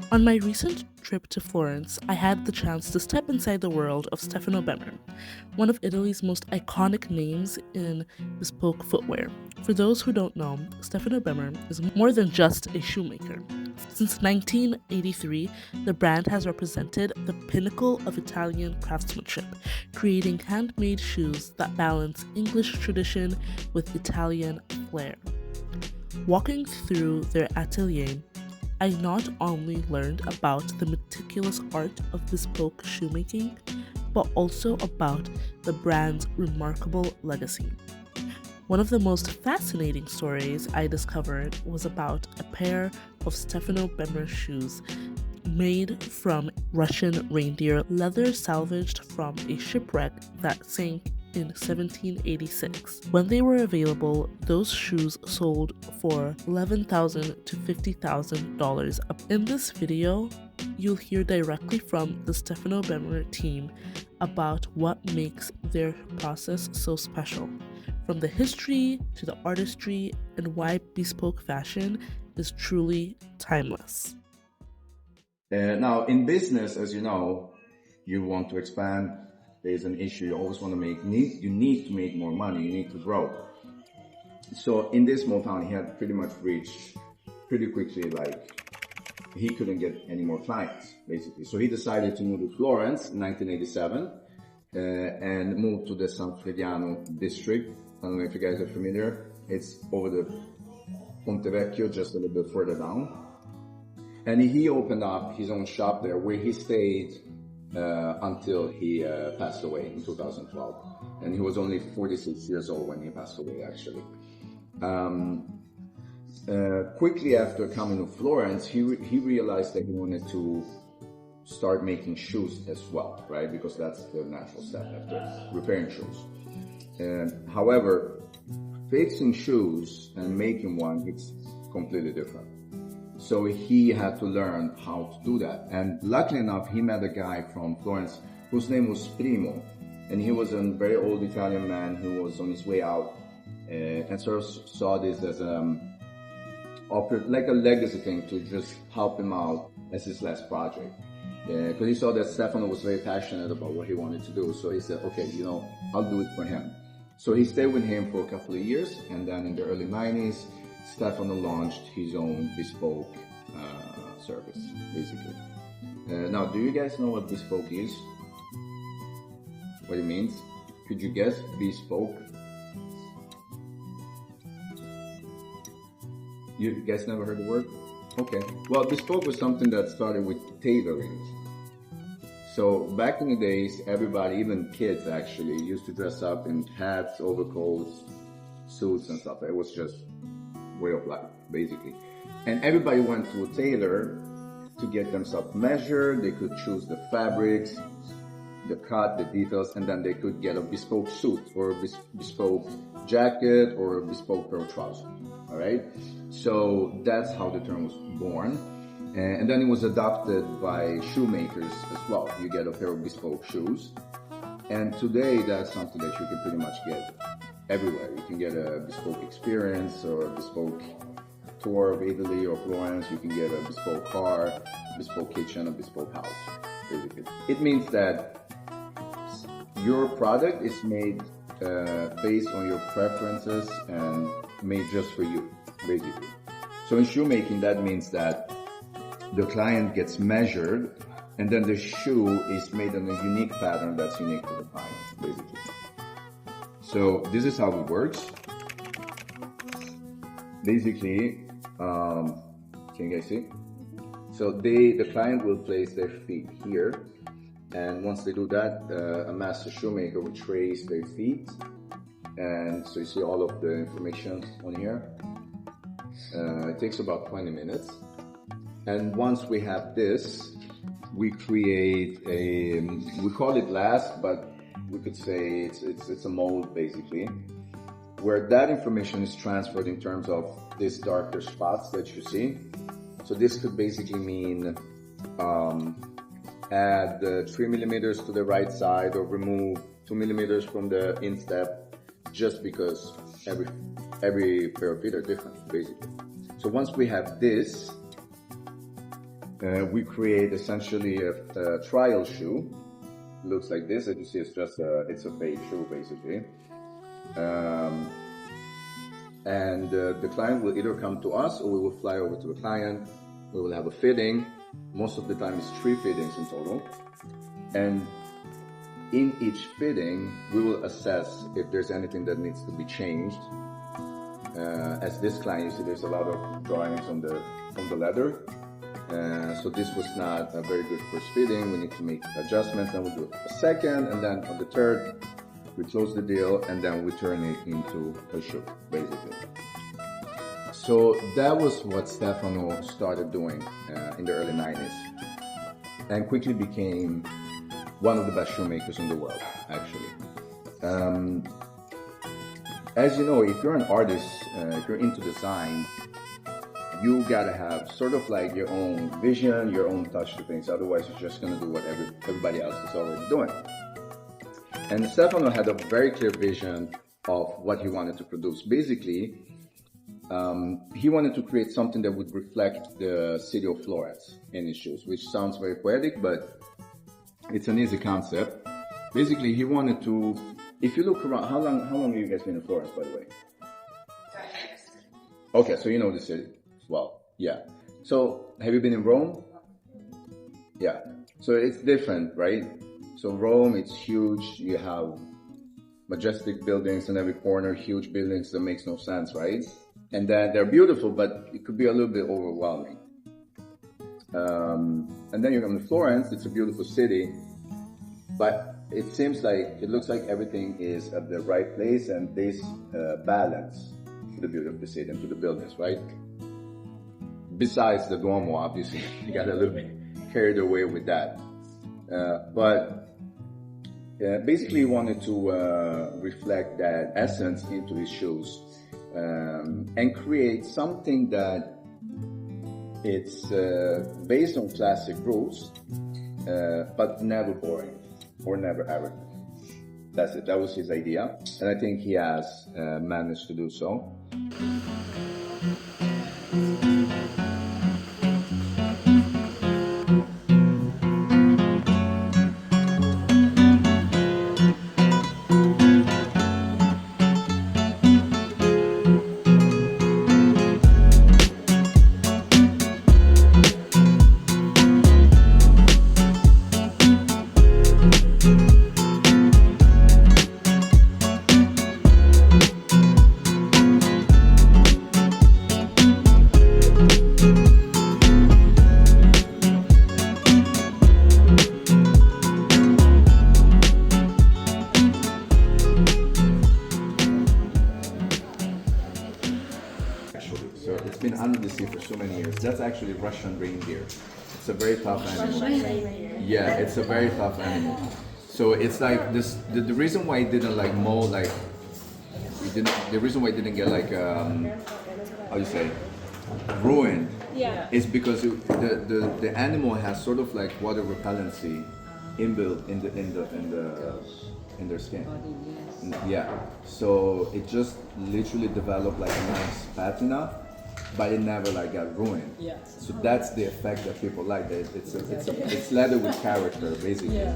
On my recent trip to Florence, I had the chance to step inside the world of Stefano Bemer, one of Italy's most iconic names in bespoke footwear. For those who don't know, Stefano Bemer is more than just a shoemaker. Since 1983, the brand has represented the pinnacle of Italian craftsmanship, creating handmade shoes that balance English tradition with Italian flair. Walking through their atelier, I not only learned about the meticulous art of bespoke shoemaking, but also about the brand's remarkable legacy. One of the most fascinating stories I discovered was about a pair of Stefano Bemer shoes made from Russian reindeer leather salvaged from a shipwreck that sank in 1786. When they were available, those shoes sold for $11,000 to $50,000. In this video, you'll hear directly from the Stefano Bemer team about what makes their process so special, from the history to the artistry, and why bespoke fashion is truly timeless. Now, in business, as you know, you want to expand. There's an issue. You always want to you need to make more money. You need to grow. So in this small town, he had pretty much reached pretty quickly, like he couldn't get any more clients, basically. So he decided to move to Florence in 1987 and moved to the San Frediano district. I don't know if you guys are familiar. It's over the Ponte Vecchio, just a little bit further down. And he opened up his own shop there where he stayed until he passed away in 2012. And he was only 46 years old when he passed away, actually. Quickly after coming to Florence, he realized that he wanted to start making shoes as well, right? Because that's the natural step after repairing shoes. However, fixing shoes and making one, it's completely different. So he had to learn how to do that. And luckily enough, he met a guy from Florence whose name was Primo. And he was a very old Italian man who was on his way out and sort of saw this as like a legacy thing to just help him out as his last project. Because he saw that Stefano was very passionate about what he wanted to do. So he said, okay, I'll do it for him. So he stayed with him for a couple of years. And then in the early 90s, Stefano launched his own bespoke service, basically. Now, do you guys know what bespoke is? What it means? Could you guess bespoke? You guys never heard the word? Okay. Well, bespoke was something that started with tailoring. So back in the days, everybody, even kids actually, used to dress up in hats, overcoats, suits and stuff. It was just way of life, basically. And everybody went to a tailor to get themselves measured. They could choose the fabrics, the cut, the details, and then they could get a bespoke suit or a bespoke jacket or a bespoke pair of trousers. All right. So that's how the term was born. And then it was adopted by shoemakers as well. You get a pair of bespoke shoes. And today that's something that you can pretty much get everywhere. You can get a bespoke experience or a bespoke tour of Italy or Florence. You can get a bespoke car, bespoke kitchen, a bespoke house, basically. It means that your product is made based on your preferences and made just for you, basically. So in shoemaking, that means that the client gets measured and then the shoe is made on a unique pattern that's unique to the client, basically. So this is how it works. Basically, can you guys see? So the client will place their feet here, and once they do that, a master shoemaker will trace their feet, and so you see all of the information on here. It takes about 20 minutes, and once we have this, we create we call it last, but we could say it's a mold, basically, where that information is transferred in terms of these darker spots that you see. So this could basically mean add 3 millimeters to the right side or remove 2 millimeters from the instep, just because every pair of feet are different, basically. So once we have this, we create essentially a trial shoe. Looks like this. As you see, it's a fake shoe basically. And the client will either come to us or we will fly over to the client. We will have a fitting. Most of the time it's 3 fittings in total. And in each fitting, we will assess if there's anything that needs to be changed. As this client, you see there's a lot of drawings on the leather. So this was not a very good first fitting. We need to make adjustments. Then we'll do a second, and then on the third, we close the deal, and then we turn it into a shoe, basically. So that was what Stefano started doing in the early 90s, and quickly became one of the best shoemakers in the world, actually. As you know, if you're an artist, if you're into design, you gotta have sort of like your own vision, your own touch to things. Otherwise, you're just gonna do what everybody else is already doing. And Stefano had a very clear vision of what he wanted to produce. Basically, he wanted to create something that would reflect the city of Florence in his shoes, which sounds very poetic, but it's an easy concept. Basically, he wanted to, if you look around, how long have you guys been in Florence, by the way? Okay, so you know the city. Well, yeah. So, have you been in Rome? Yeah. So it's different, right? So Rome, it's huge. You have majestic buildings in every corner, huge buildings that makes no sense, right? And then they're beautiful, but it could be a little bit overwhelming. And then you come to Florence. It's a beautiful city, but it seems like, it looks like everything is at the right place, and there's balance to the beauty of the city and to the buildings, right? Besides the Duomo, obviously, you got a little bit carried away with that. Basically, he wanted to reflect that essence into his shoes and create something that it's based on classic rules, but never boring or never arrogant. That's it. That was his idea, and I think he has managed to do so. For so many years. That's actually Russian reindeer. It's a very tough animal. Yeah, it's a very tough animal. So it's like this. The reason why it didn't like mold, like the reason why it didn't get like how do you say, ruined, is because the animal has sort of like water repellency inbuilt in their skin. Yeah. So it just literally developed like a nice patina, but it never like got ruined. So that's the effect that people like. It's leather with character, basically.